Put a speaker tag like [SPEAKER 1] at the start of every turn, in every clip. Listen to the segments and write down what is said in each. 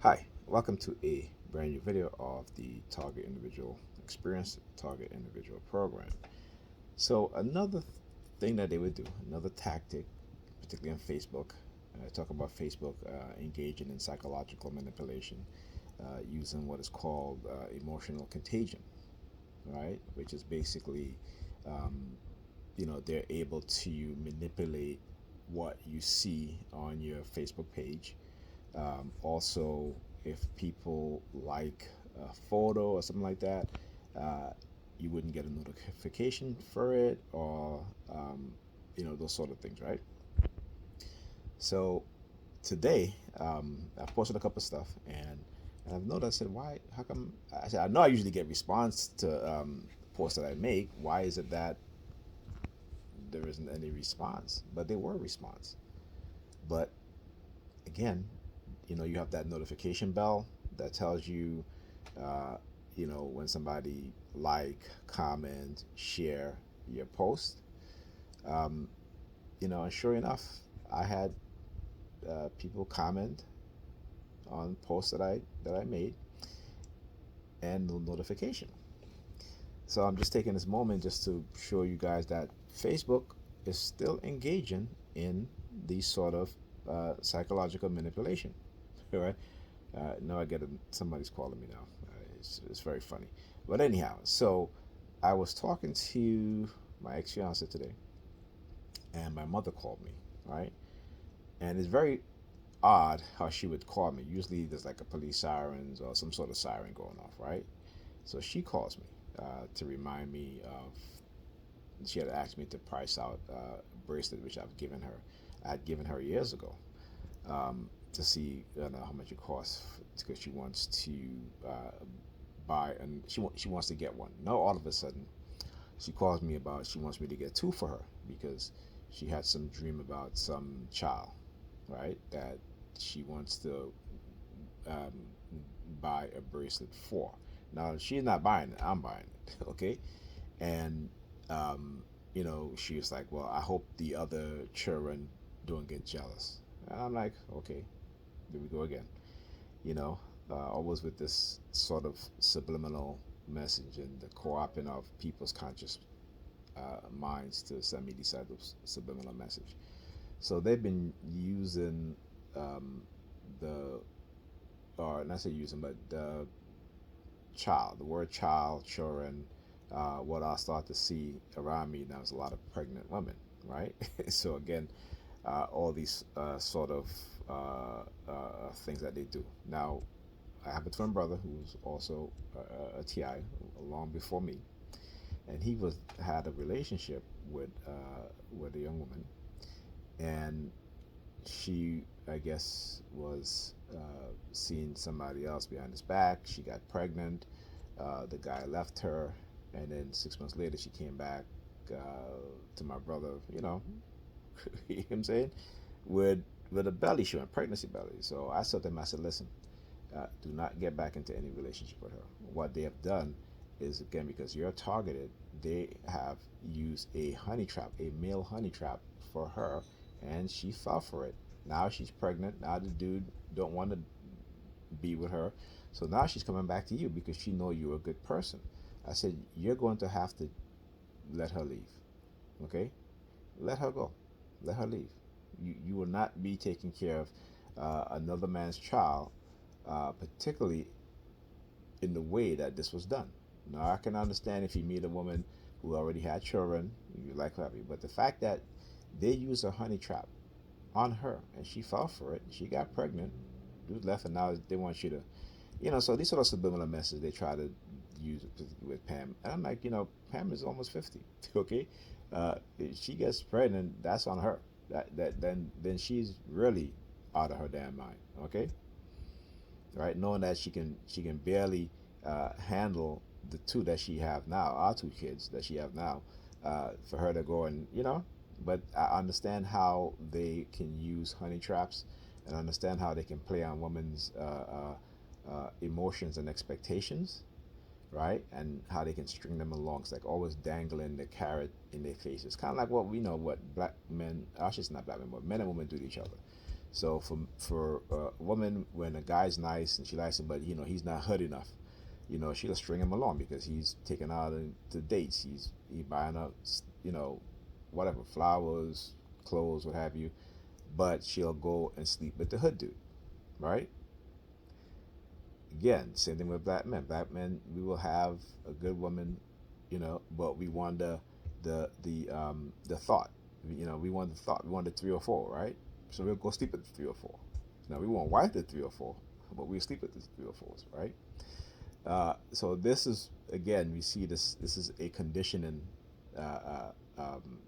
[SPEAKER 1] Hi, welcome to a brand new video of the Target Individual Experience, Target Individual Program. So another thing that they would do, another tactic, particularly on Facebook, talk about Facebook engaging in psychological manipulation using what is called emotional contagion, right? Which is basically, um, they're able to manipulate what you see on your Facebook page. Also, if people like a photo or something like that, uh, you wouldn't get a notification for it, or those sort of things, right? So today, I've posted a couple of stuff, and I've noticed. I said, "Why? How come?" I said, "I know I usually get response to posts that I make. Why is it that there isn't any response?" But there were response. But again, you have that notification bell that tells you, uh, when somebody like, comment, share your post. Um, and sure enough, I had people comment on posts that I made, and no notification. So I'm just taking this moment just to show you guys that Facebook is still engaging in these sort of psychological manipulation. Right? No, I get somebody's calling me now. It's very funny. But anyhow, so I was talking to my ex fiance today, and my mother called me, right? And it's very odd how she would call me. Usually there's like a police sirens or some sort of siren going off, right? So she calls me to remind me of. She had asked me to price out a bracelet which I had given her years ago, to see how much it costs, because she wants to buy, and she wants to get one. Now all of a sudden she calls me about, she wants me to get two for her because she had some dream about some child, right? That she wants to um, buy a bracelet for. Now she's not buying it; I'm buying it. Okay, and she was like, "Well, I hope the other children don't get jealous." And I'm like, "Okay, there we go again." you know, always with this sort of subliminal message and the co-opting of people's conscious minds to send me these type of subliminal message. So they've been using the, or not say using, but the child, the word child, children. What I start to see around me now is a lot of pregnant women, right? So again, all these sort of things that they do. Now, I have a twin brother who's also a TI long before me, and he was had a relationship with a young woman, and she, I guess, was seeing somebody else behind his back. She got pregnant. The guy left her, and then 6 months later, she came back to my brother. You know what I'm saying, with a belly showing, pregnancy belly. So I told them, I said, listen, do not get back into any relationship with her. What they have done is, again, because you're targeted, they have used a honey trap, a male honey trap for her, and she fell for it. Now she's pregnant. Now the dude don't want to be with her. So now she's coming back to you because she know you're a good person. I said, you're going to have to let her leave. Okay? Let her go. Let her leave. You will not be taking care of another man's child, particularly in the way that this was done. Now, I can understand if you meet a woman who already had children, you like her, but the fact that they used a honey trap on her and she fell for it, she got pregnant, dude left, and now they want you to, so these sort of subliminal messages they try to use with Pam. And I'm like, Pam is almost 50, okay? If she gets pregnant, that's on her. Then she's really out of her damn mind, okay? Right? Knowing that she can barely handle the two that she have now, our two kids that she have now, for her to go and But I understand how they can use honey traps, and understand how they can play on women's emotions and expectations, right? And how they can string them along. It's like always dangling the carrot in their faces. Kind of like what we know what black men, actually it's not black men, but men and women do to each other. So for a woman, when a guy's nice and she likes him, but he's not hood enough, she'll string him along because he's taking her out to dates. He buying her, whatever, flowers, clothes, what have you. But she'll go and sleep with the hood dude, right? Again, same thing with black men. Black men, we will have a good woman, but we want the thought. We want the thought. We want the 3 or 4, right? So we'll go sleep with the 3 or 4. Now we won't wife the 3 or 4, but we sleep with the 3 or 4s, right? So this is, again, we see this. This is a conditioning uh, uh, um,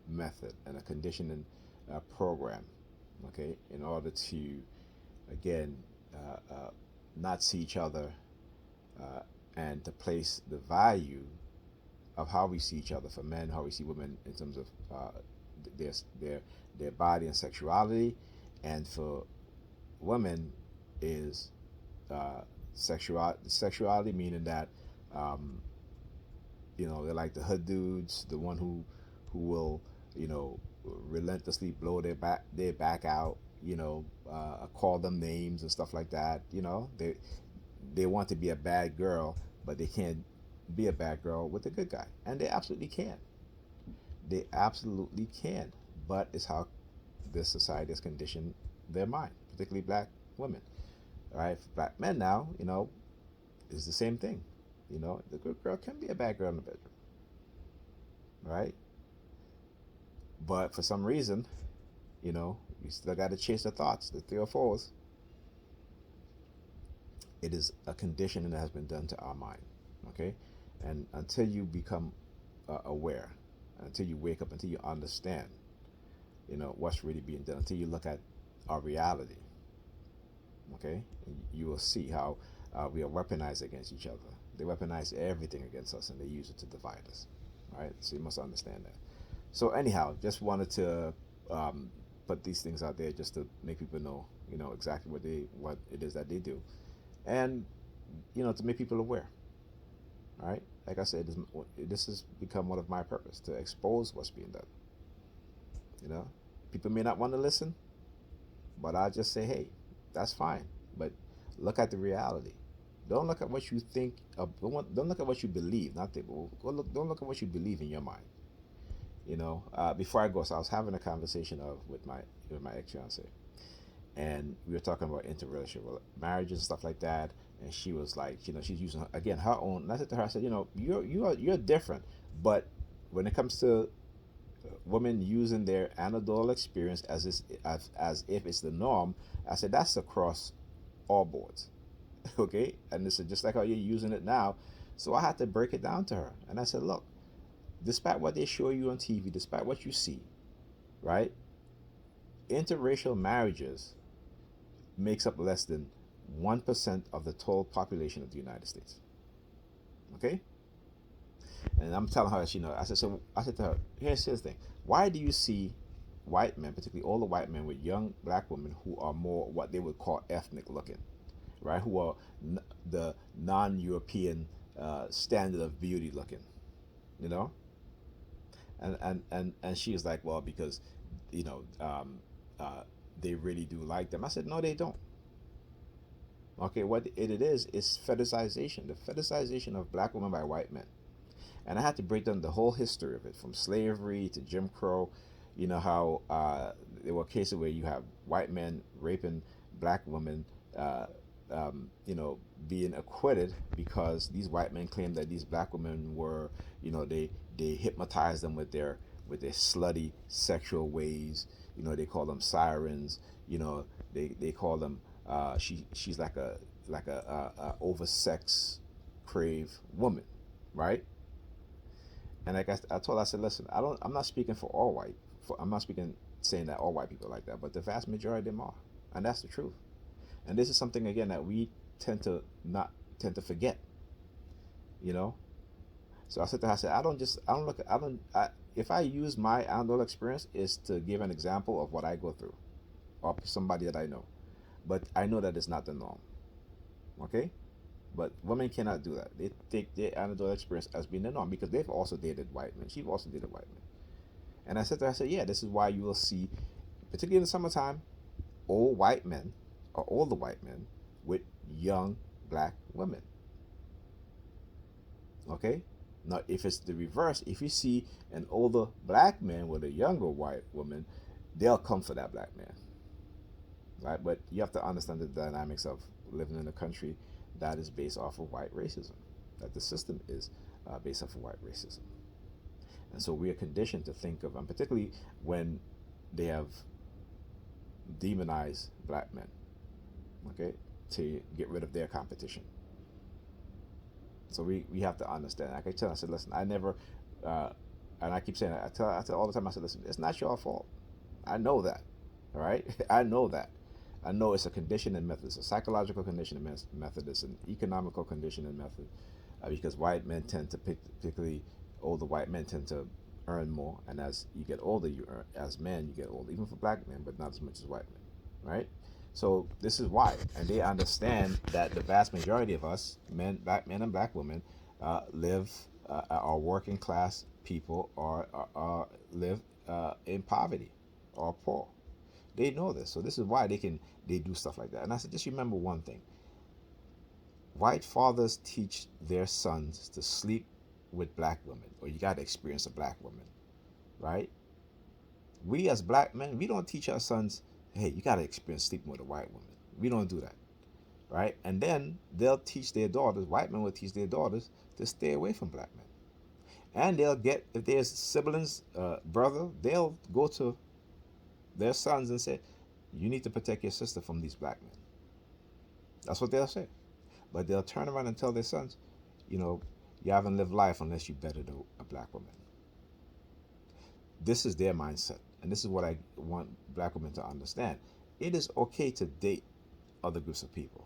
[SPEAKER 1] method and a conditioning program. Okay, in order to, again, not see each other, uh, and to place the value of how we see each other for men, how we see women in terms of their their their body and sexuality, and for women is sexuality, meaning that um, they're like the hood dudes, the one who will relentlessly blow their back out, call them names and stuff like that. They want to be a bad girl, but they can't be a bad girl with a good guy, and they absolutely can. They absolutely can, but it's how this society has conditioned their mind, particularly black women. All right, for black men now, it's the same thing. The good girl can be a bad girl in the bedroom, right? But for some reason, we still got to chase the thoughts, the 3 or 4s. It is a conditioning that has been done to our mind, okay? And until you become aware, until you wake up, until you understand, what's really being done, until you look at our reality, okay, you will see how we are weaponized against each other. They weaponize everything against us, and they use it to divide us, right? So you must understand that. So anyhow, just wanted to put these things out there just to make people know, exactly what it is that they do, and to make people aware. All right, like I said, this has become one of my purpose, to expose what's being done. You know, People may not want to listen, but I just say, hey, that's fine, but look at the reality. Don't look at what you think. Don't look at what you believe. Not think. Don't look at what you believe in your mind. Before I go, so I was having a conversation with my ex fiance, and we were talking about interracial marriages and stuff like that. And she was like, she's using again her own. And I said to her, I said, you're different, but when it comes to women using their anecdotal experience as if it's the norm, I said that's across all boards, okay? And this is just like how you're using it now. So I had to break it down to her, and I said, look, despite what they show you on TV, despite what you see, right? Interracial marriages makes up less than 1% of the total population of the United States. Okay? And I'm telling her, I said to her, here's the thing. Why do you see white men, particularly older white men with young black women who are more what they would call ethnic looking, right? Who are the non-European standard of beauty looking, you know? And she was like, well, because you know um, they really do like them. I said, no, they don't. Okay, what it is fetishization, the fetishization of black women by white men. And I had to break down the whole history of it, from slavery to Jim Crow. You know how there were cases where you have white men raping black women, uh, being acquitted because these white men claimed that these black women were, they hypnotized them with their slutty sexual ways. They call them sirens. They call them she's like a oversex crave woman, right? And like I told her, I said, listen, I'm not speaking for all white. I'm not saying that all white people are like that, but the vast majority of them are, and that's the truth. And this is something again that we tend to forget, you know. So I said to her, I said, if I use my anecdotal experience is to give an example of what I go through, or somebody that I know, but I know that it's not the norm. Okay. But women cannot do that. They take their anecdotal experience as being the norm because they've also dated white men. She's also dated white men. And I said to her, I said, yeah, this is why you will see particularly in the summertime, old white men or older white men with young black women. Okay? Now, if it's the reverse, if you see an older black man with a younger white woman, they'll come for that black man, right? But you have to understand the dynamics of living in a country that is based off of white racism, that the system is based off of white racism. And so we are conditioned to think of, and particularly when they have demonized black men, okay, to get rid of their competition. So we have to understand. I can tell. I said, listen, I never, uh, and I keep saying, I tell all the time. I said, listen, it's not your fault. I know that. All right, I know that. I know it's a conditioning method. It's a psychological conditioning method. It's an economical conditioning method, because white men tend to particularly older white men tend to earn more, and as you get older, you earn as men you get older, even for black men, but not as much as white men, right? So this is why, and they understand that the vast majority of us, men, black men and black women, live are working class people or live in poverty or poor. They know this, so this is why they do stuff like that. And I said, just remember one thing: white fathers teach their sons to sleep with black women, or you got to experience a black woman, right? We as black men, we don't teach our sons, hey, you got to experience sleeping with a white woman. We don't do that, right? And then they'll teach their daughters, white men will teach their daughters to stay away from black men. And they'll get, if there's siblings, brother, they'll go to their sons and say, you need to protect your sister from these black men. That's what they'll say. But they'll turn around and tell their sons, you know, you haven't lived life unless you bettered a black woman. This is their mindset. And this is what I want black women to understand. It is okay to date other groups of people,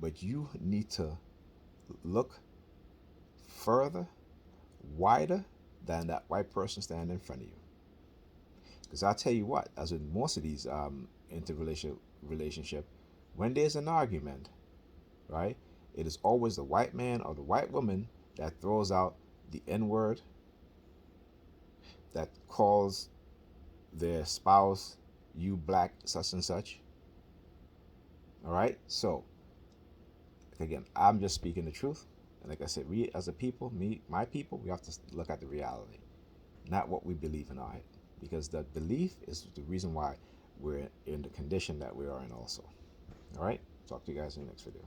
[SPEAKER 1] but you need to look further, wider than that white person standing in front of you. Because I'll tell you what, as with most of these relationship, when there's an argument, right, it is always the white man or the white woman that throws out the N word, that calls their spouse, you black such and such. All right? So, again, I'm just speaking the truth. And like I said, we as a people, my people, we have to look at the reality, not what we believe in our head. Because that belief is the reason why we're in the condition that we are in also. All right? Talk to you guys in the next video.